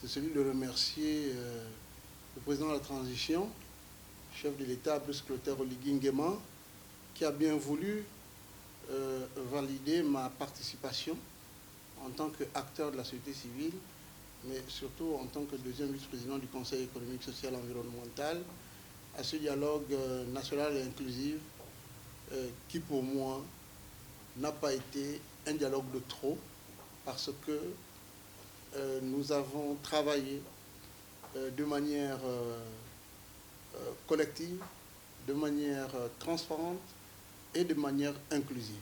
c'est celui de remercier le président de la transition, chef de l'État, Brice Clotaire Oligui Nguema, qui a bien voulu valider ma participation en tant qu'acteur de la société civile, mais surtout en tant que deuxième vice-président du Conseil économique, social et environnemental, à ce dialogue national et inclusif qui, pour moi, n'a pas été un dialogue de trop, parce que nous avons travaillé de manière collective, de manière transparente et de manière inclusive.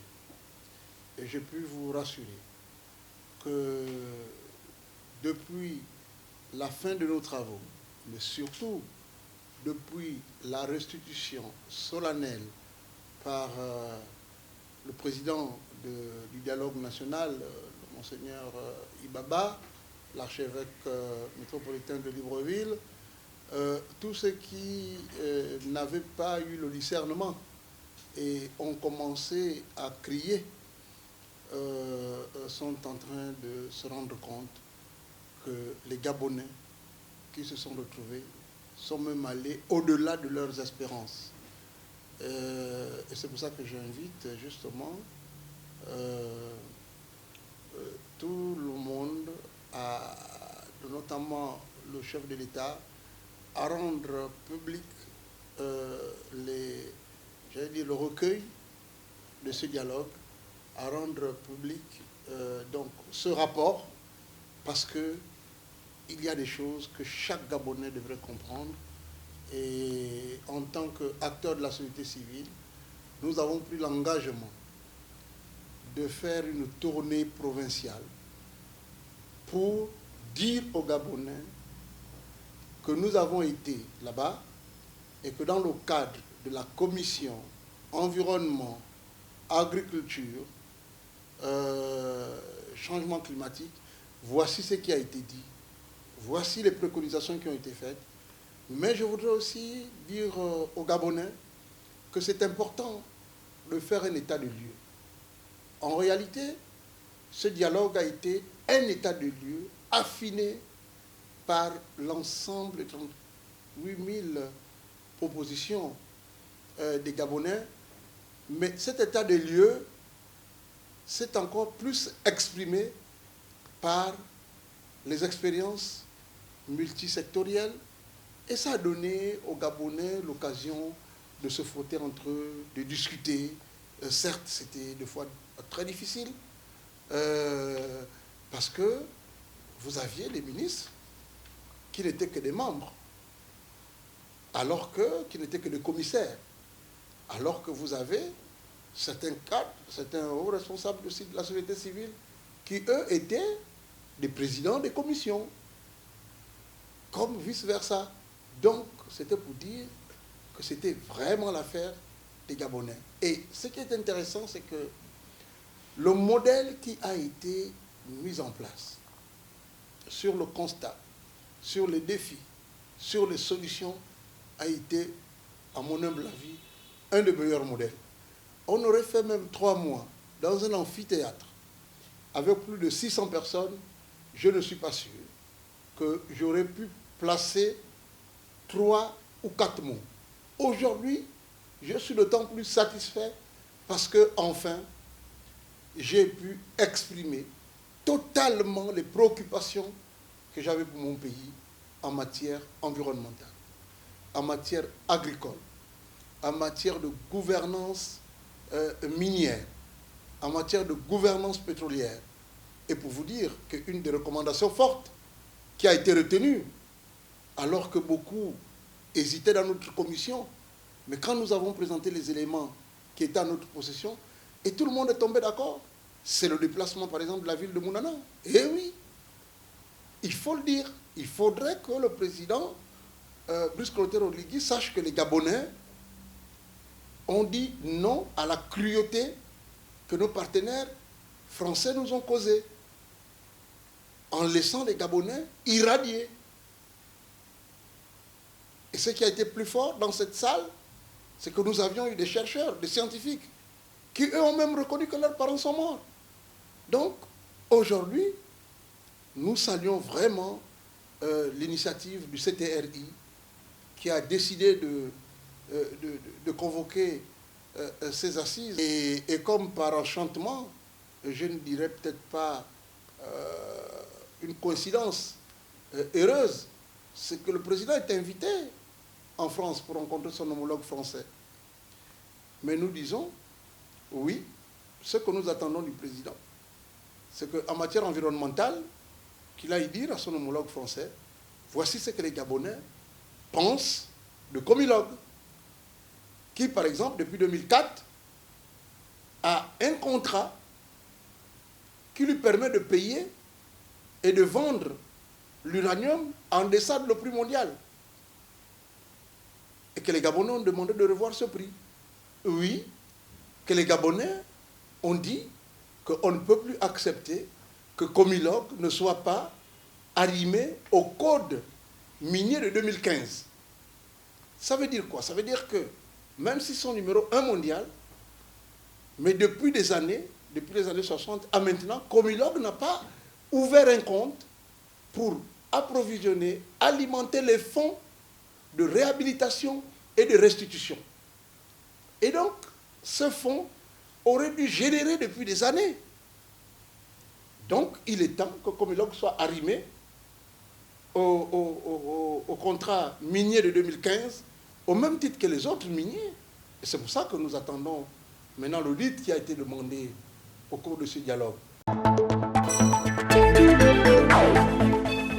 Et je puis vous rassurer que depuis la fin de nos travaux, mais surtout depuis la restitution solennelle par le président du dialogue national, Monseigneur Ibaba, l'archevêque métropolitain de Libreville, tous ceux qui n'avaient pas eu le discernement et ont commencé à crier sont en train de se rendre compte que les Gabonais qui se sont retrouvés sont même allés au-delà de leurs espérances. Et c'est pour ça que j'invite justement tout le monde, notamment le chef de l'État, à rendre public le recueil de ce dialogue, à rendre public donc ce rapport, parce que il y a des choses que chaque Gabonais devrait comprendre. Et en tant qu'acteur de la société civile, nous avons pris l'engagement de faire une tournée provinciale pour dire aux Gabonais que nous avons été là-bas et que dans le cadre de la commission environnement, agriculture, changement climatique, voici ce qui a été dit, voici les préconisations qui ont été faites. Mais je voudrais aussi dire aux Gabonais que c'est important de faire un état de lieu. En réalité, ce dialogue a été un état de lieu affiné par l'ensemble des 38 000 propositions des Gabonais. Mais cet état de lieu s'est encore plus exprimé par les expériences multisectorielles. Et ça a donné aux Gabonais l'occasion de se frotter entre eux, de discuter. Certes, c'était des fois très difficile, parce que vous aviez des ministres qui n'étaient que des membres, qui n'étaient que des commissaires, alors que vous avez certains cadres, certains hauts responsables aussi de la société civile, qui, eux, étaient des présidents des commissions, comme vice-versa. Donc, c'était pour dire que c'était vraiment l'affaire des Gabonais. Et ce qui est intéressant, c'est que le modèle qui a été mis en place sur le constat, sur les défis, sur les solutions, a été, à mon humble avis, un des meilleurs modèles. On aurait fait même 3 mois dans un amphithéâtre avec plus de 600 personnes, je ne suis pas sûr que j'aurais pu placer 3 ou 4 mots. Aujourd'hui, je suis d'autant plus satisfait parce que, enfin, j'ai pu exprimer totalement les préoccupations que j'avais pour mon pays en matière environnementale, en matière agricole, en matière de gouvernance minière, en matière de gouvernance pétrolière. Et pour vous dire qu'une des recommandations fortes qui a été retenue, alors que beaucoup hésitaient dans notre commission, mais quand nous avons présenté les éléments qui étaient à notre possession, et tout le monde est tombé d'accord, c'est le déplacement, par exemple, de la ville de Mounana. Eh oui, il faut le dire. Il faudrait que le président Brice Clotaire Oligui sache que les Gabonais ont dit non à la cruauté que nos partenaires français nous ont causée, en laissant les Gabonais irradiés. Et ce qui a été plus fort dans cette salle, c'est que nous avions eu des chercheurs, des scientifiques, qui eux ont même reconnu que leurs parents sont morts. Donc, aujourd'hui, nous saluons vraiment l'initiative du CTRI qui a décidé de convoquer ces assises. Et comme par enchantement, je ne dirais peut-être pas une coïncidence heureuse, c'est que le président est invité en France pour rencontrer son homologue français. Mais nous disons, oui, ce que nous attendons du président, c'est qu'en matière environnementale, qu'il aille dire à son homologue français, voici ce que les Gabonais pensent de Comilog, qui, par exemple, depuis 2004, a un contrat qui lui permet de payer et de vendre l'uranium en deçà de le prix mondial. Et que les Gabonais ont demandé de revoir ce prix. Oui, que les Gabonais ont dit qu'on ne peut plus accepter que Comilog ne soit pas arrimé au code minier de 2015. Ça veut dire quoi? Ça veut dire que même si son numéro 1 mondial, mais depuis les années 60 à maintenant, Comilog n'a pas ouvert un compte pour approvisionner, alimenter les fonds de réhabilitation et de restitution. Et donc, ce fonds aurait dû générer depuis des années. Donc, il est temps que Comilog soit arrimé au contrat minier de 2015, au même titre que les autres miniers. Et c'est pour ça que nous attendons maintenant l'audit qui a été demandé au cours de ce dialogue.